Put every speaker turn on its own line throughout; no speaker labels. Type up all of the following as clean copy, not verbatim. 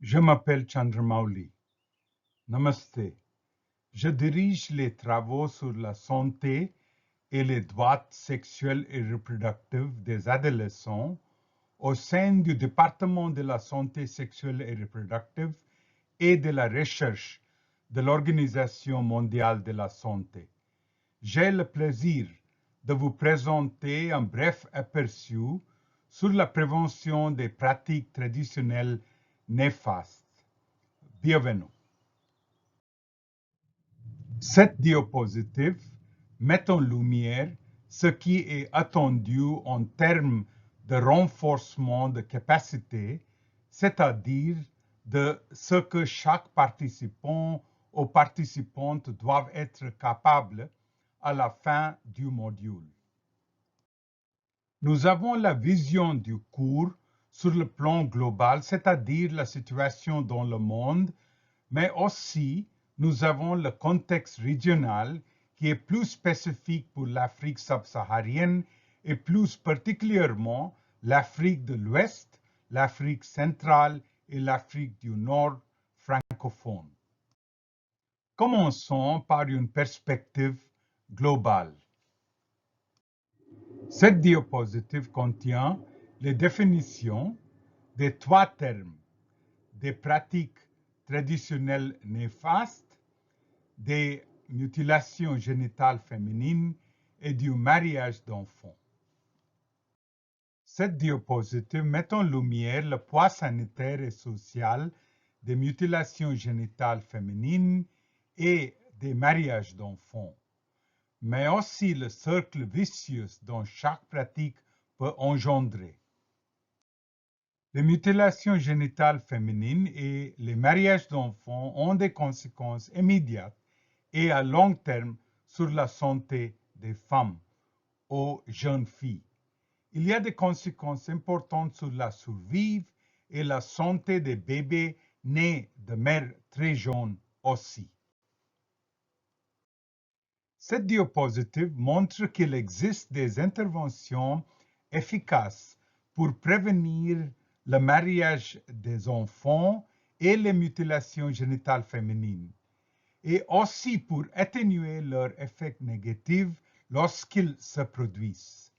Je m'appelle Chandramouli. Namaste. Je dirige les travaux sur la santé et les droits sexuels et reproductifs des adolescents au sein du département de la santé sexuelle et reproductive et de la recherche de l'Organisation mondiale de la santé. J'ai le plaisir de vous présenter un bref aperçu sur la prévention des pratiques traditionnelles néfastes. Bienvenue. Cette diapositive met en lumière ce qui est attendu en termes de renforcement de capacité, c'est-à-dire de ce que chaque participant ou participante doivent être capables à la fin du module. Nous avons la vision du cours sur le plan global, c'est-à-dire la situation dans le monde, mais aussi nous avons le contexte régional qui est plus spécifique pour l'Afrique subsaharienne et plus particulièrement l'Afrique de l'Ouest, l'Afrique centrale et l'Afrique du Nord francophone. Commençons par une perspective globale. Cette diapositive contient les définitions des trois termes des pratiques traditionnelles néfastes, des mutilations génitales féminines et du mariage d'enfants. Cette diapositive met en lumière le poids sanitaire et social des mutilations génitales féminines et des mariages d'enfants, mais aussi le cercle vicieux dont chaque pratique peut engendrer. Les mutilations génitales féminines et les mariages d'enfants ont des conséquences immédiates et à long terme sur la santé des femmes aux jeunes filles. Il y a des conséquences importantes sur la survie et la santé des bébés nés de mères très jeunes aussi. Cette diapositive montre qu'il existe des interventions efficaces pour prévenir le mariage des enfants et les mutilations génitales féminines, et aussi pour atténuer leurs effets négatifs lorsqu'ils se produisent.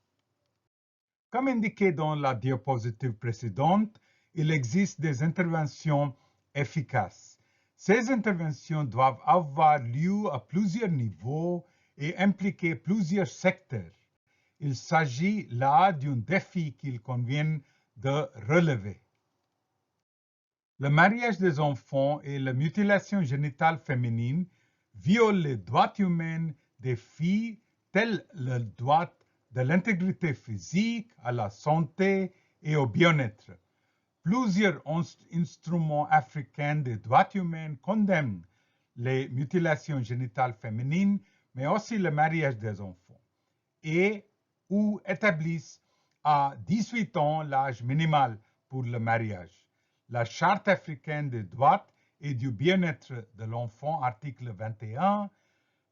Comme indiqué dans la diapositive précédente, il existe des interventions efficaces. Ces interventions doivent avoir lieu à plusieurs niveaux et impliquer plusieurs secteurs. Il s'agit là d'un défi qu'il convient de relever. Le mariage des enfants et la mutilation génitale féminine violent les droits humains des filles tels le droit de l'intégrité physique, à la santé et au bien-être. Plusieurs instruments africains des droits humains condamnent les mutilations génitales féminines, mais aussi le mariage des enfants, et ou établissent à 18 ans l'âge minimal pour le mariage. La Charte africaine des droits et du bien-être de l'enfant, article 21,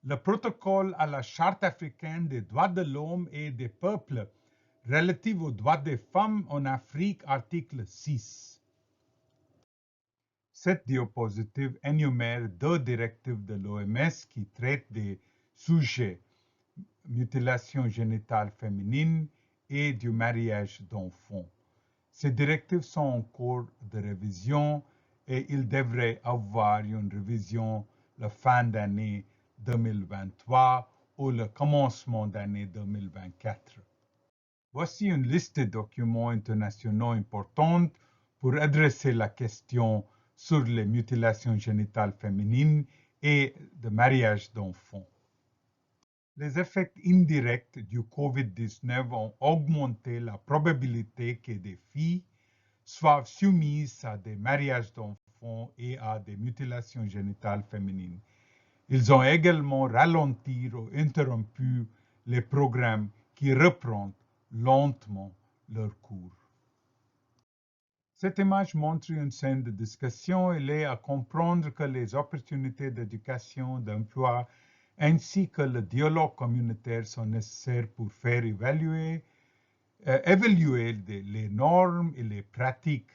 le protocole à la Charte africaine des droits de l'homme et des peuples relatif aux droits des femmes en Afrique, article 6. Cette diapositive énumère deux directives de l'OMS qui traitent des sujets mutilation génitale féminine et du mariage d'enfants. Ces directives sont en cours de révision et il devrait avoir une révision la fin d'année 2023 ou le commencement d'année 2024. Voici une liste de documents internationaux importants pour adresser la question sur les mutilations génitales féminines et le mariage d'enfants. Les effets indirects du COVID-19 ont augmenté la probabilité que des filles soient soumises à des mariages d'enfants et à des mutilations génitales féminines. Ils ont également ralenti ou interrompu les programmes qui reprennent lentement leur cours. Cette image montre une scène de discussion. Il est à comprendre que les opportunités d'éducation, d'emploi, ainsi que le dialogue communautaire sont nécessaires pour faire évaluer les normes et les pratiques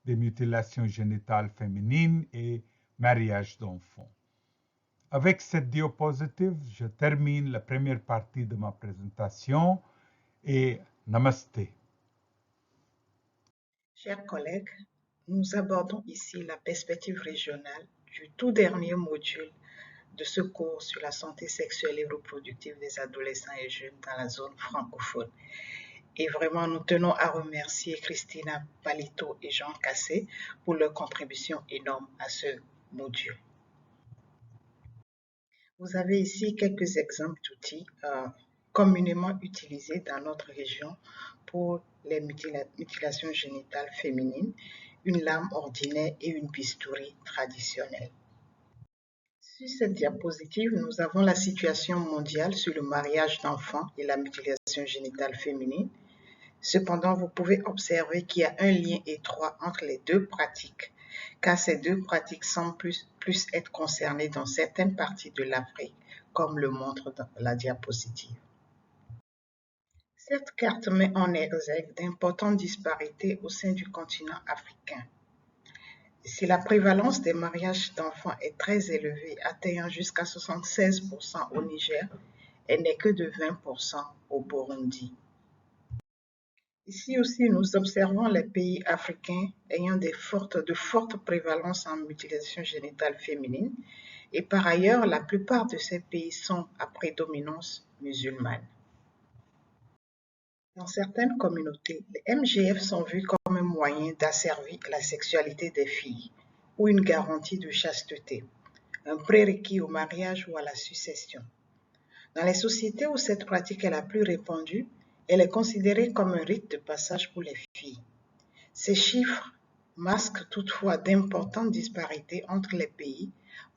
des mutilations génitales féminines et mariage d'enfants. Avec cette diapositive, je termine la première partie de ma présentation et namasté.
Chers collègues, nous abordons ici la perspective régionale du tout dernier module de ce cours sur la santé sexuelle et reproductive des adolescents et jeunes dans la zone francophone. Et vraiment, nous tenons à remercier Christina Palito et Jean Cassé pour leur contribution énorme à ce module. Vous avez ici quelques exemples d'outils communément utilisés dans notre région pour les mutilations génitales féminines, une lame ordinaire et une bistouri traditionnelle. Sur cette diapositive, nous avons la situation mondiale sur le mariage d'enfants et la mutilation génitale féminine. Cependant, vous pouvez observer qu'il y a un lien étroit entre les deux pratiques, car ces deux pratiques semblent plus être concernées dans certaines parties de l'Afrique, comme le montre dans la diapositive. Cette carte met en exergue d'importantes disparités au sein du continent africain. Si la prévalence des mariages d'enfants est très élevée, atteignant jusqu'à 76% au Niger, elle n'est que de 20% au Burundi. Ici aussi, nous observons les pays africains ayant de fortes prévalences en mutilation génitale féminine et par ailleurs, la plupart de ces pays sont à prédominance musulmane. Dans certaines communautés, les MGF sont vus comme un moyen d'asservir la sexualité des filles ou une garantie de chasteté, un prérequis au mariage ou à la succession. Dans les sociétés où cette pratique est la plus répandue, elle est considérée comme un rite de passage pour les filles. Ces chiffres masquent toutefois d'importantes disparités entre les pays,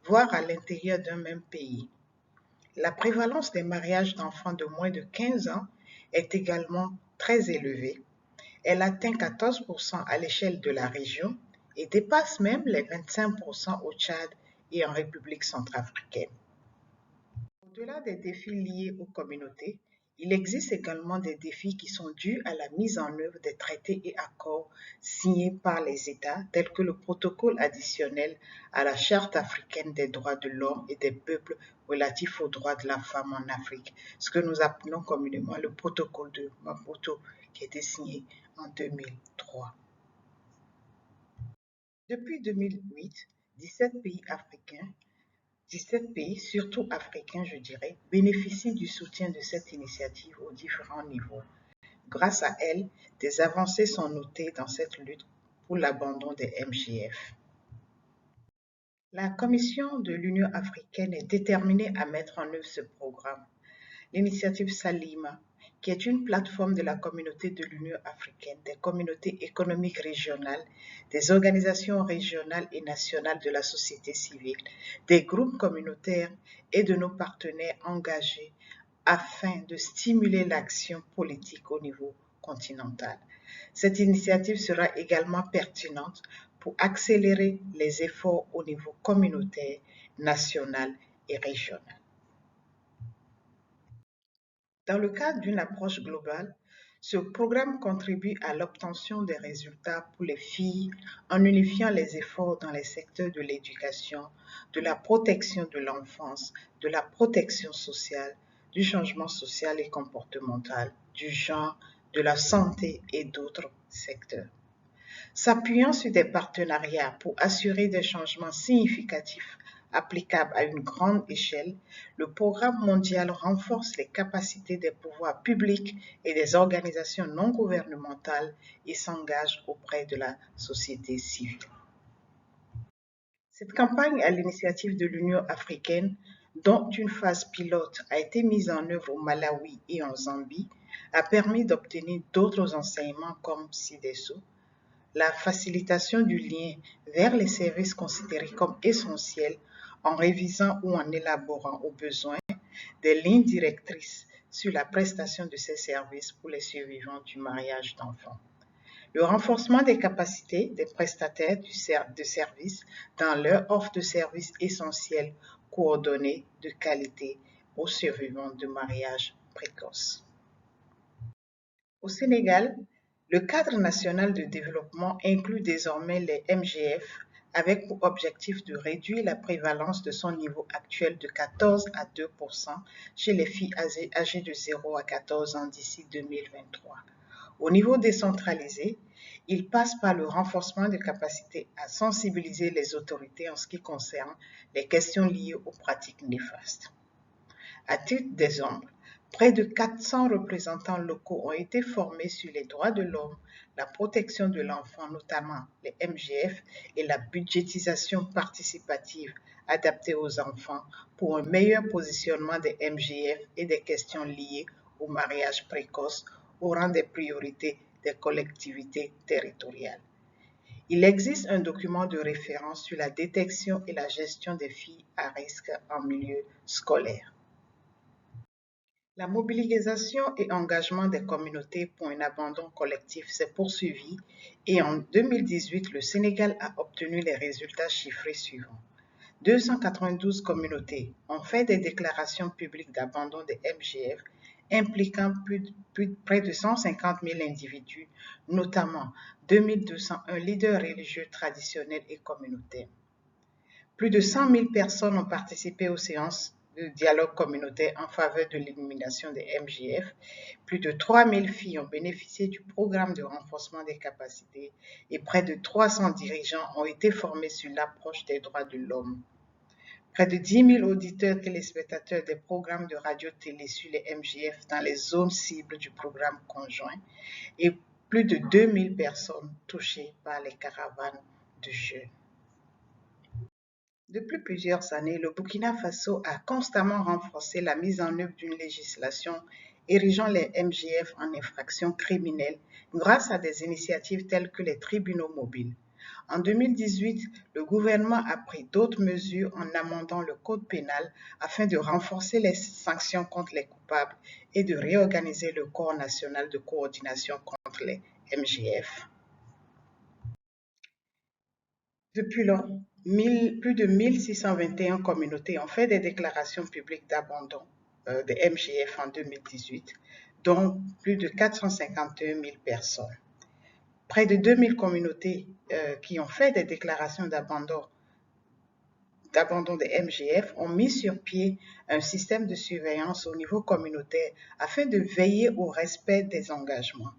voire à l'intérieur d'un même pays. La prévalence des mariages d'enfants de moins de 15 ans est également très élevée. Elle atteint 14% à l'échelle de la région et dépasse même les 25% au Tchad et en République centrafricaine. Au-delà des défis liés aux communautés, il existe également des défis qui sont dus à la mise en œuvre des traités et accords signés par les États, tels que le protocole additionnel à la Charte africaine des droits de l'homme et des peuples relatif aux droits de la femme en Afrique, ce que nous appelons communément le protocole de Maputo, qui a été signé en 2003. Depuis 2008, 17 pays, surtout africains, je dirais, bénéficient du soutien de cette initiative aux différents niveaux. Grâce à elle, des avancées sont notées dans cette lutte pour l'abandon des MGF. La Commission de l'Union africaine est déterminée à mettre en œuvre ce programme. L'initiative Salima, qui est une plateforme de la communauté de l'Union africaine, des communautés économiques régionales, des organisations régionales et nationales de la société civile, des groupes communautaires et de nos partenaires engagés afin de stimuler l'action politique au niveau continental. Cette initiative sera également pertinente pour accélérer les efforts au niveau communautaire, national et régional. Dans le cadre d'une approche globale, ce programme contribue à l'obtention des résultats pour les filles en unifiant les efforts dans les secteurs de l'éducation, de la protection de l'enfance, de la protection sociale, du changement social et comportemental, du genre, de la santé et d'autres secteurs. S'appuyant sur des partenariats pour assurer des changements significatifs applicables à une grande échelle, le programme mondial renforce les capacités des pouvoirs publics et des organisations non gouvernementales et s'engage auprès de la société civile. Cette campagne à l'initiative de l'Union africaine, dont une phase pilote a été mise en œuvre au Malawi et en Zambie, a permis d'obtenir d'autres enseignements comme ci-dessous. La facilitation du lien vers les services considérés comme essentiels en révisant ou en élaborant au besoin des lignes directrices sur la prestation de ces services pour les survivants du mariage d'enfants. Le renforcement des capacités des prestataires de services dans leur offre de services essentiels coordonnés de qualité aux survivants de mariage précoce. Au Sénégal, Le cadre national de développement inclut désormais les MGF avec pour objectif de réduire la prévalence de son niveau actuel de 14 à 2% chez les filles âgées de 0 à 14 ans d'ici 2023. Au niveau décentralisé, il passe par le renforcement des capacités à sensibiliser les autorités en ce qui concerne les questions liées aux pratiques néfastes. À titre d'exemple, près de 400 représentants locaux ont été formés sur les droits de l'homme, la protection de l'enfant, notamment les MGF, et la budgétisation participative adaptée aux enfants pour un meilleur positionnement des MGF et des questions liées au mariage précoce au rang des priorités des collectivités territoriales. Il existe un document de référence sur la détection et la gestion des filles à risque en milieu scolaire. La mobilisation et engagement des communautés pour un abandon collectif s'est poursuivi et en 2018, le Sénégal a obtenu les résultats chiffrés suivants. 292 communautés ont fait des déclarations publiques d'abandon des MGF impliquant près de 150 000 individus, notamment 2201 leaders religieux traditionnels et communautaires. Plus de 100 000 personnes ont participé aux séances de dialogue communautaire en faveur de l'élimination des MGF. Plus de 3 000 filles ont bénéficié du programme de renforcement des capacités et près de 300 dirigeants ont été formés sur l'approche des droits de l'homme. Près de 10 000 auditeurs téléspectateurs des programmes de radio-télé sur les MGF dans les zones cibles du programme conjoint et plus de 2 000 personnes touchées par les caravanes de jeunes. Depuis plusieurs années, le Burkina Faso a constamment renforcé la mise en œuvre d'une législation érigeant les MGF en infractions criminelles grâce à des initiatives telles que les tribunaux mobiles. En 2018, le gouvernement a pris d'autres mesures en amendant le code pénal afin de renforcer les sanctions contre les coupables et de réorganiser le corps national de coordination contre les MGF. Depuis lors, plus de 1621 communautés ont fait des déclarations publiques d'abandon des MGF en 2018, dont plus de 451 000 personnes. Près de 2000 communautés qui ont fait des déclarations d'abandon des MGF ont mis sur pied un système de surveillance au niveau communautaire afin de veiller au respect des engagements.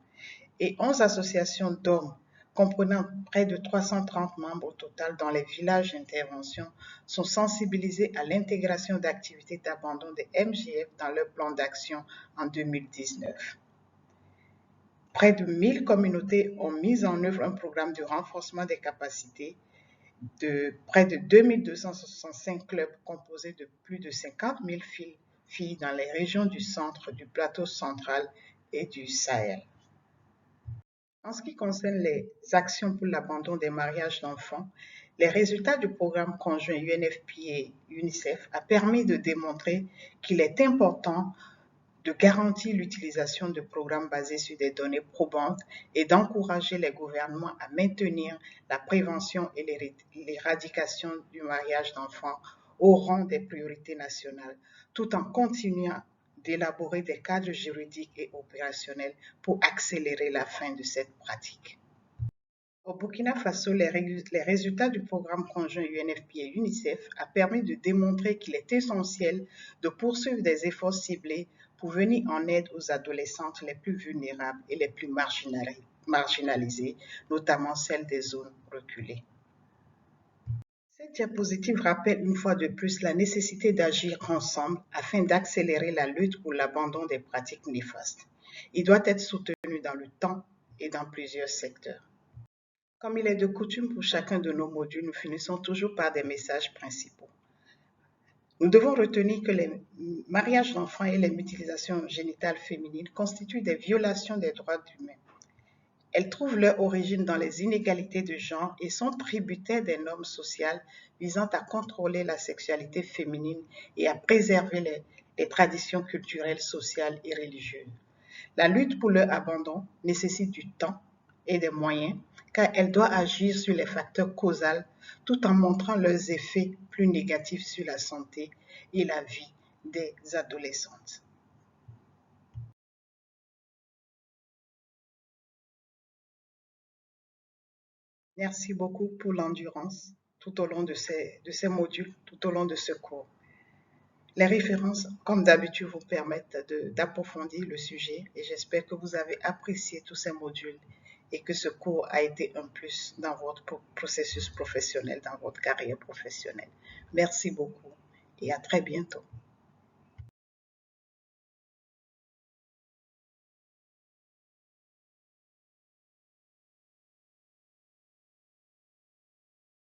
Et 11 associations d'hommes comprenant près de 330 membres au total dans les villages d'intervention sont sensibilisés à l'intégration d'activités d'abandon des MGF dans leur plan d'action en 2019. Près de 1000 communautés ont mis en œuvre un programme de renforcement des capacités de près de 2265 clubs composés de plus de 50 000 filles dans les régions du centre, du plateau central et du Sahel. En ce qui concerne les actions pour l'abandon des mariages d'enfants, les résultats du programme conjoint UNFPA-UNICEF a permis de démontrer qu'il est important de garantir l'utilisation de programmes basés sur des données probantes et d'encourager les gouvernements à maintenir la prévention et l'éradication du mariage d'enfants au rang des priorités nationales, tout en continuant d'élaborer des cadres juridiques et opérationnels pour accélérer la fin de cette pratique. Au Burkina Faso, les résultats du programme conjoint UNFPA-UNICEF a permis de démontrer qu'il est essentiel de poursuivre des efforts ciblés pour venir en aide aux adolescentes les plus vulnérables et les plus marginalisées, notamment celles des zones reculées. Cette diapositive rappelle une fois de plus la nécessité d'agir ensemble afin d'accélérer la lutte pour l'abandon des pratiques néfastes. Il doit être soutenu dans le temps et dans plusieurs secteurs. Comme il est de coutume pour chacun de nos modules, nous finissons toujours par des messages principaux. Nous devons retenir que les mariages d'enfants et les mutilations génitales féminines constituent des violations des droits humains. Elles trouvent leur origine dans les inégalités de genre et sont tributaires des normes sociales visant à contrôler la sexualité féminine et à préserver les traditions culturelles, sociales et religieuses. La lutte pour leur abandon nécessite du temps et des moyens, car elle doit agir sur les facteurs causaux tout en montrant leurs effets plus négatifs sur la santé et la vie des adolescentes. Merci beaucoup pour l'endurance tout au long de ces modules, tout au long de ce cours. Les références, comme d'habitude, vous permettent d'approfondir le sujet et j'espère que vous avez apprécié tous ces modules et que ce cours a été un plus dans votre processus professionnel, dans votre carrière professionnelle. Merci beaucoup et à très bientôt.